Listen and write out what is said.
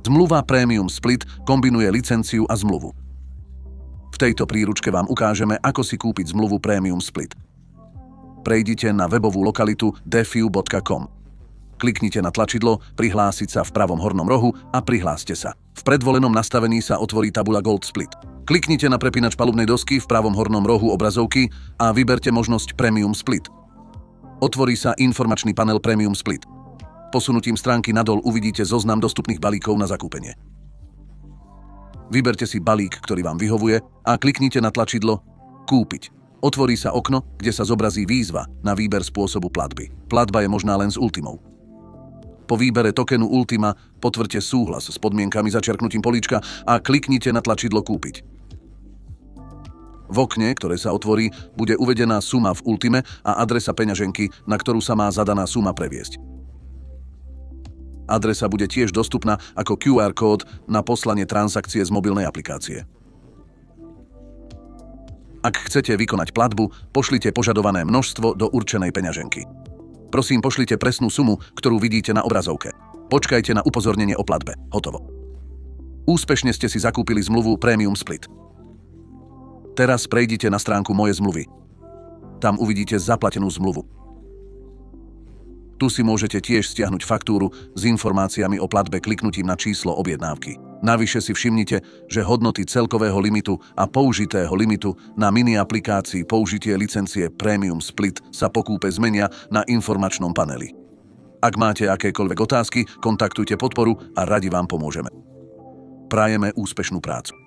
Zmluva Premium Split kombinuje licenciu a zmluvu. V tejto príručke vám ukážeme, ako si kúpiť zmluvu Premium Split. Prejdite na webovú lokalitu defiu.com. Kliknite na tlačidlo Prihlásiť sa v pravom hornom rohu a prihláste sa. V predvolenom nastavení sa otvorí tabula Gold Split. Kliknite na prepínač palubnej dosky v pravom hornom rohu obrazovky a vyberte možnosť Premium Split. Otvorí sa informačný panel Premium Split. Posunutím stránky nadol uvidíte zoznam dostupných balíkov na zakúpenie. Vyberte si balík, ktorý vám vyhovuje a kliknite na tlačidlo Kúpiť. Otvorí sa okno, kde sa zobrazí výzva na výber spôsobu platby. Platba je možná len s Ultimou. Po výbere tokenu Ultima potvrďte súhlas s podmienkami začiarknutím políčka a kliknite na tlačidlo Kúpiť. V okne, ktoré sa otvorí, bude uvedená suma v Ultime a adresa peňaženky, na ktorú sa má zadaná suma previesť. Adresa bude tiež dostupná ako QR kód na poslanie transakcie z mobilnej aplikácie. Ak chcete vykonať platbu, pošlite požadované množstvo do určenej peňaženky. Prosím, pošlite presnú sumu, ktorú vidíte na obrazovke. Počkajte na upozornenie o platbe. Hotovo. Úspešne ste si zakúpili zmluvu Premium Split. Teraz prejdite na stránku Moje zmluvy. Tam uvidíte zaplatenú zmluvu. Tu si môžete tiež stiahnuť faktúru s informáciami o platbe kliknutím na číslo objednávky. Navyše si všimnite, že hodnoty celkového limitu a použitého limitu na mini aplikácii použitie licencie Premium Split sa po kúpe zmenia na informačnom paneli. Ak máte akékoľvek otázky, kontaktujte podporu a radi vám pomôžeme. Prajeme úspešnú prácu.